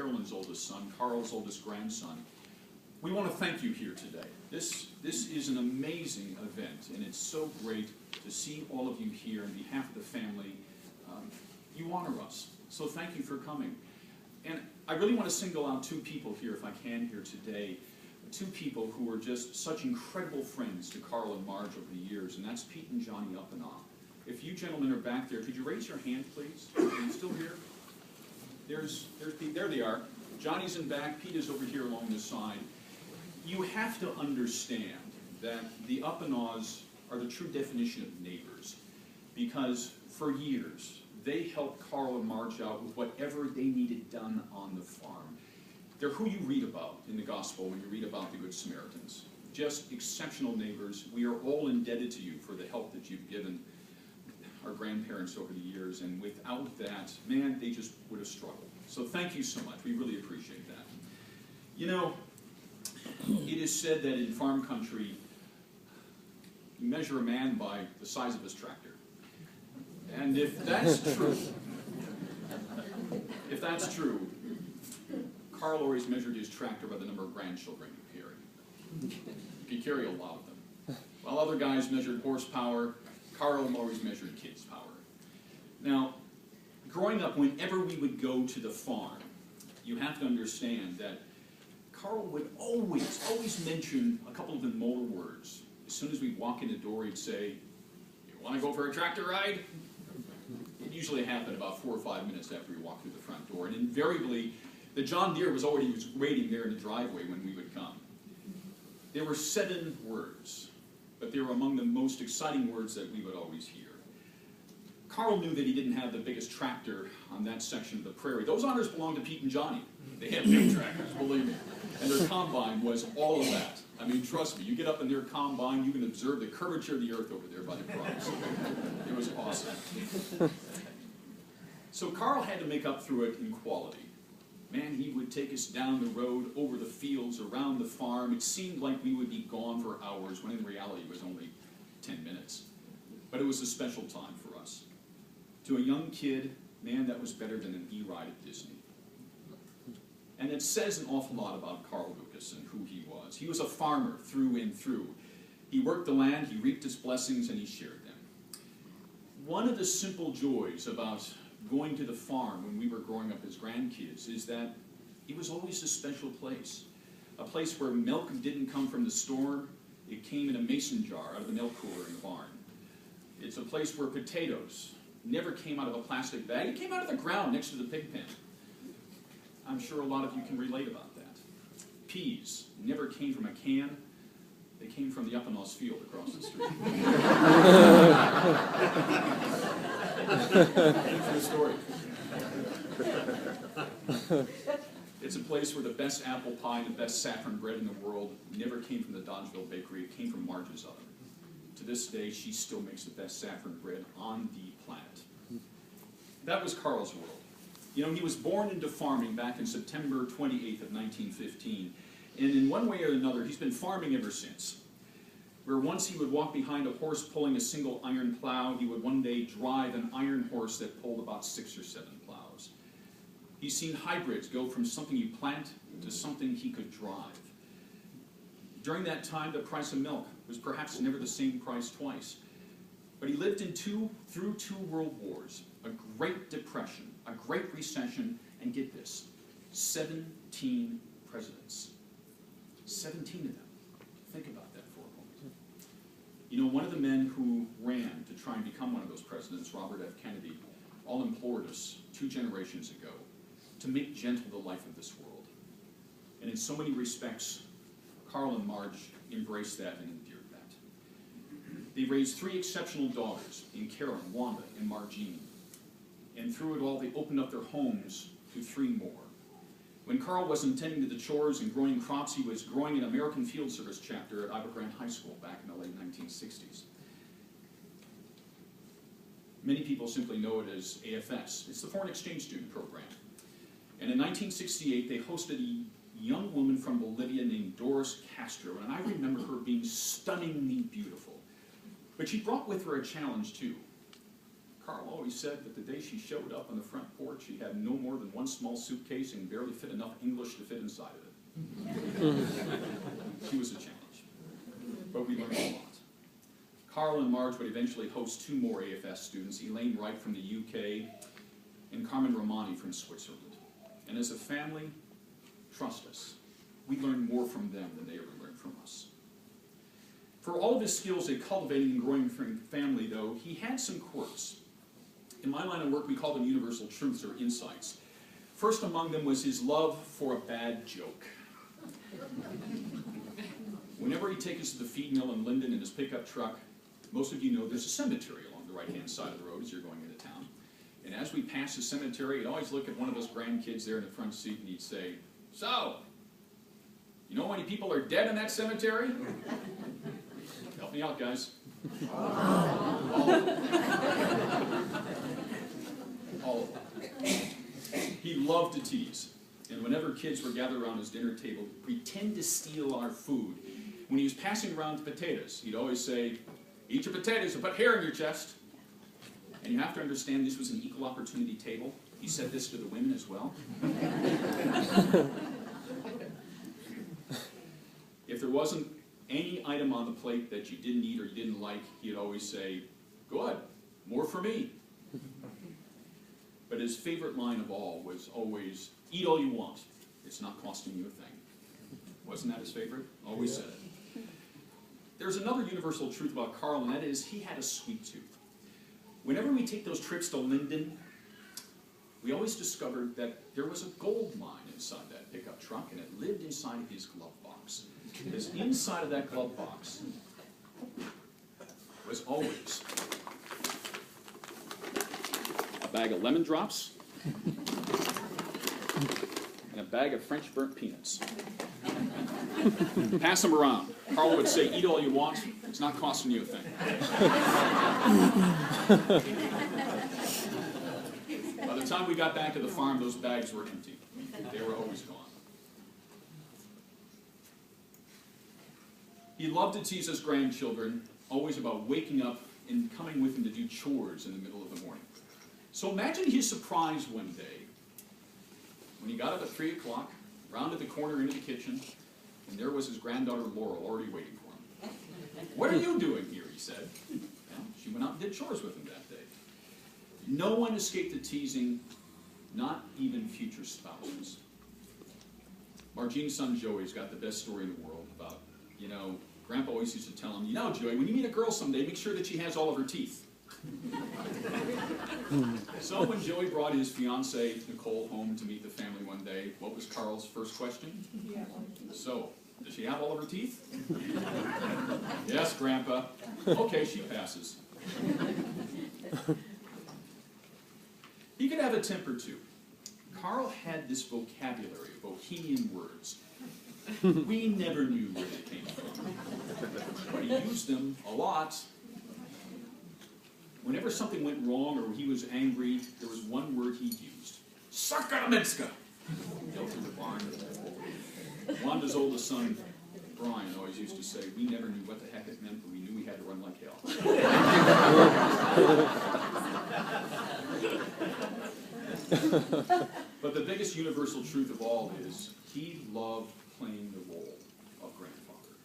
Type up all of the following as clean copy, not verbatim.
Carolyn's oldest son, Carl's oldest grandson. We want to thank you here today. This is an amazing event, and it's so great to see all of you here on behalf of the family. You honor us, so thank you for coming. And I really want to single out two people here, if I can, here today. Two people who were just such incredible friends to Carl and Marge over the years, and that's Pete and Johnny Uppenaugh. If you gentlemen are back there, could you raise your hand, please? Are you still here? There's Pete. There they are. Johnny's in back. Pete is over here along the side. You have to understand that the Uppenaughs are the true definition of neighbors, because for years they helped Carl and Marge out with whatever they needed done on the farm. They're who you read about in the gospel when you read about the Good Samaritans. Just exceptional neighbors. We are all indebted to you for the help that you've given our grandparents over the years, and without that, man, they just would have struggled. So thank you so much. We really appreciate that. You know, it is said that in farm country, you measure a man by the size of his tractor. And if that's true, Carl always measured his tractor by the number of grandchildren you carry. You could carry a lot of them. While other guys measured horsepower, Carl always measured kids' power. Now, growing up, whenever we would go to the farm, you have to understand that Carl would always mention a couple of immortal words. As soon as we'd walk in the door, he'd say, "You want to go for a tractor ride?" It usually happened about 4 or 5 minutes after we walked through the front door, and invariably, the John Deere was waiting there in the driveway when we would come. There were 7 words, but they were among the most exciting words that we would always hear. Carl knew that he didn't have the biggest tractor on that section of the prairie. Those honors belonged to Pete and Johnny. They had big tractors, believe me. And their combine was all of that. I mean, trust me, you get up in their combine, you can observe the curvature of the earth over there by the crops. It was awesome. So Carl had to make up through it in quality. Man, he would take us down the road, over the fields, around the farm. It seemed like we would be gone for hours, when in reality it was only 10 minutes. But it was a special time for us. To a young kid, man, that was better than an e-ride at Disney. And it says an awful lot about Carl Lucas and who he was. He was a farmer through and through. He worked the land, he reaped his blessings, and he shared them. One of the simple joys about going to the farm when we were growing up as grandkids is that it was always a special place. A place where milk didn't come from the store, it came in a mason jar out of the milk cooler in the barn. It's a place where potatoes never came out of a plastic bag, it came out of the ground next to the pig pen. I'm sure a lot of you can relate about that. Peas never came from a can, they came from the Uppenaugh's field across the street. True story. It's a place where the best apple pie and the best saffron bread in the world never came from the Dodgeville bakery, it came from Marge's oven. To this day, she still makes the best saffron bread on the planet. That was Carl's world. You know, he was born into farming back in September 28th of 1915, and in one way or another, he's been farming ever since. Where once he would walk behind a horse pulling a single iron plow, he would one day drive an iron horse that pulled about 6 or 7 plows. He's seen hybrids go from something you plant to something he could drive. During that time, the price of milk was perhaps never the same price twice. But he lived through 2 world wars, a Great Depression, a Great Recession, and get this, 17 presidents. 17 of them. Think about that for a moment. You know, one of the men who ran to try and become one of those presidents, Robert F. Kennedy, all implored us 2 generations ago to make gentle the life of this world. And in so many respects, Carl and Marge embraced that and endured that. They raised 3 exceptional daughters in Carolyn, Wanda, and Margine. And through it all, they opened up their homes to 3 more. When Carl wasn't tending to the chores and growing crops, he was growing an American Field Service chapter at Ivor Grant High School back in the late 1960s. Many people simply know it as AFS. It's the Foreign Exchange Student Program. And in 1968, they hosted a young woman from Bolivia named Doris Castro, and I remember her being stunningly beautiful. But she brought with her a challenge, too. Carl always said that the day she showed up on the front porch, she had no more than one small suitcase and barely fit enough English to fit inside of it. She was a challenge, but we learned a lot. Carl and Marge would eventually host 2 more AFS students, Elaine Wright from the UK and Carmen Romani from Switzerland. And as a family, trust us, we learn more from them than they ever learned from us. For all of his skills at cultivating and growing family, though, he had some quirks. In my line of work, we call them universal truths or insights. First among them was his love for a bad joke. Whenever he'd take us to the feed mill in Linden in his pickup truck, most of you know there's a cemetery along the right-hand side of the road as you're going into town. And as we passed the cemetery, he'd always look at one of us grandkids there in the front seat and he'd say, "So, you know how many people are dead in that cemetery?" Help me out, guys. All of them. He loved to tease. And whenever kids were gathered around his dinner table, pretend to steal our food. When he was passing around the potatoes, he'd always say, "Eat your potatoes and put hair in your chest." And you have to understand this was an equal opportunity table. He said this to the women as well. If there wasn't any item on the plate that you didn't eat or you didn't like, he'd always say, "Good, more for me." But his favorite line of all was always, "Eat all you want. It's not costing you a thing." Wasn't that his favorite? Always said it. There's another universal truth about Carl, and that is he had a sweet tooth. Whenever we take those trips to Linden, we always discovered that there was a gold mine inside that pickup truck, and it lived inside of his glove box. Because inside of that glove box was always a bag of lemon drops and a bag of French burnt peanuts. Pass them around. Carl would say, "Eat all you want. It's not costing you a thing." By the time we got back to the farm, those bags were empty. They were always gone. He loved to tease his grandchildren, always about waking up and coming with him to do chores in the middle of the morning. So imagine his surprise one day when he got up at 3 o'clock, rounded the corner into the kitchen, and there was his granddaughter Laurel already waiting for him. "What are you doing here?" he said. Well, she went out and did chores with him that day. No one escaped the teasing, not even future spouses. Margine's son Joey's got the best story in the world about, Grandpa always used to tell him, "Joey, when you meet a girl someday, make sure that she has all of her teeth." So when Joey brought his fiancée, Nicole, home to meet the family one day, what was Carl's first question? "So, does she have all of her teeth?" "Yes, Grandpa." "Okay, she passes." He could have a temper too. Carl had this vocabulary of bohemian words. We never knew where they came from, but he used them a lot. Whenever something went wrong or he was angry, there was one word he used. "Sakaramitska!" Yelled from the barn. Wanda's oldest son, Brian, always used to say, "We never knew what the heck it meant, but we knew we had to run like hell." But the biggest universal truth of all is he loved playing the role of grandfather.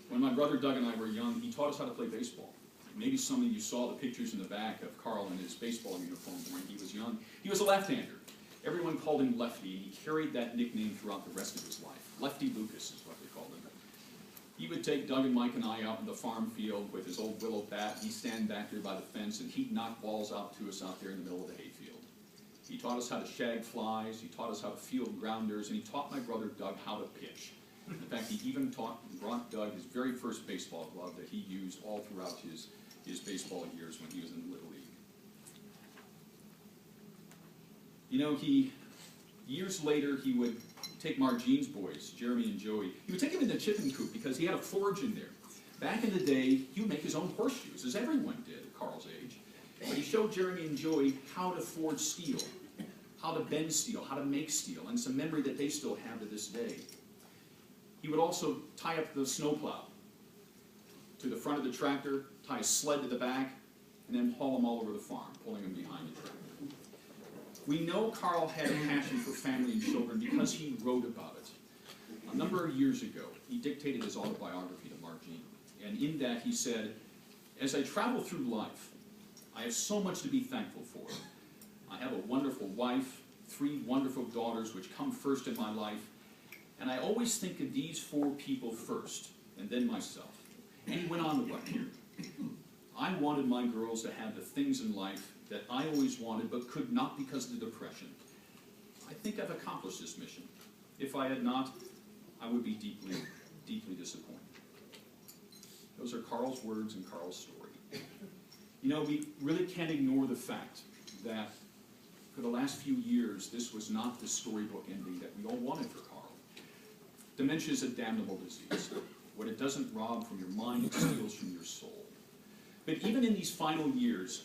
When my brother Doug and I were young, he taught us how to play baseball. Maybe some of you saw the pictures in the back of Carl in his baseball uniform when he was young. He was a left-hander. Everyone called him Lefty, and he carried that nickname throughout the rest of his life. Lefty Lucas is what they called him. He would take Doug and Mike and I out in the farm field with his old willow bat. He'd stand back there by the fence, and he'd knock balls out to us out there in the middle of the hayfield. He taught us how to shag flies, he taught us how to field grounders, and he taught my brother Doug how to pitch. In fact, he even brought Doug his very first baseball glove that he used all throughout his baseball years when he was in Little League. Years later, he would take Margine's boys, Jeremy and Joey. He would take them in the chicken coop because he had a forge in there. Back in the day, he would make his own horseshoes, as everyone did at Carl's age. But he showed Jeremy and Joey how to forge steel, how to bend steel, how to make steel, and some memory that they still have to this day. He would also tie up the snowplow to the front of the tractor, tie a sled to the back, and then haul them all over the farm, pulling them behind the tractor. We know Carl had a passion for family and children because he wrote about it. A number of years ago, he dictated his autobiography to Margie, and in that he said, "As I travel through life, I have so much to be thankful for. I have a wonderful wife, 3 wonderful daughters which come first in my life, and I always think of these 4 people first, and then myself." And he went on to write, "I wanted my girls to have the things in life that I always wanted but could not because of the Depression. I think I've accomplished this mission. If I had not, I would be deeply, deeply disappointed." Those are Carl's words and Carl's story. You know, we really can't ignore the fact that for the last few years, this was not the storybook ending that we all wanted for Carl. Dementia is a damnable disease. What it doesn't rob from your mind, it steals from your soul. But even in these final years,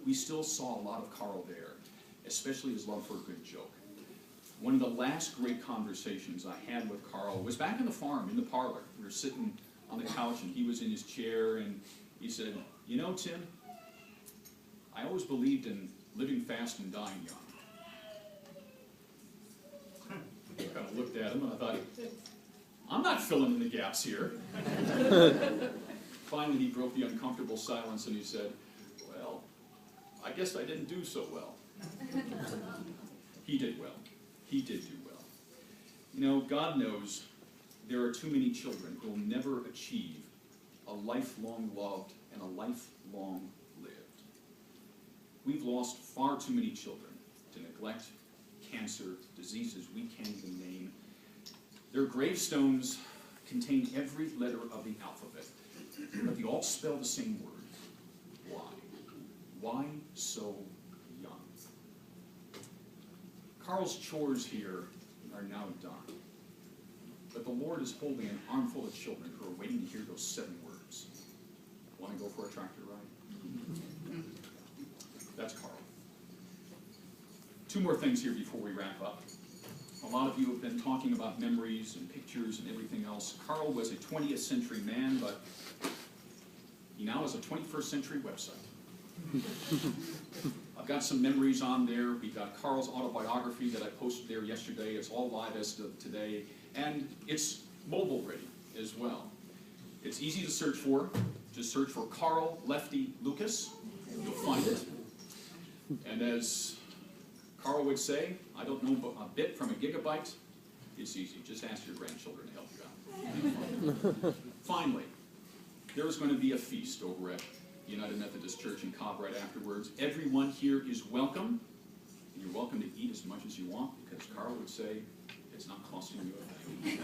we still saw a lot of Carl there, especially his love for a good joke. One of the last great conversations I had with Carl was back in the farm, in the parlor. We were sitting on the couch, and he was in his chair, and he said, "You know, Tim, I always believed in living fast and dying young." I kind of looked at him, and I thought, I'm not filling in the gaps here. Finally, he broke the uncomfortable silence, and he said, "Well, I guess I didn't do so well." He did well. He did do well. You know, God knows there are too many children who will never achieve a lifelong loved and a lifelong lived. We've lost far too many children to neglect, cancer, diseases we can't even name. Their gravestones contain every letter of the alphabet, but they all spell the same word: why? Why so young? Carl's chores here are now done, but the Lord is holding an armful of children who are waiting to hear those 7 words. Want to go for a tractor ride? That's Carl. 2 more things here before we wrap up. A lot of you have been talking about memories and pictures and everything else. Carl was a 20th century man, but he now has a 21st century website. I've got some memories on there. We've got Carl's autobiography that I posted there yesterday. It's all live as of today, and it's mobile ready as well. It's easy to search for. Just search for Carl Lefty Lucas. You'll find it. And as Carl would say, I don't know a bit from a gigabyte. It's easy. Just ask your grandchildren to help you out. Finally, there is going to be a feast over at United Methodist Church in Cobb right afterwards. Everyone here is welcome. And you're welcome to eat as much as you want, because Carl would say, it's not costing you a thing.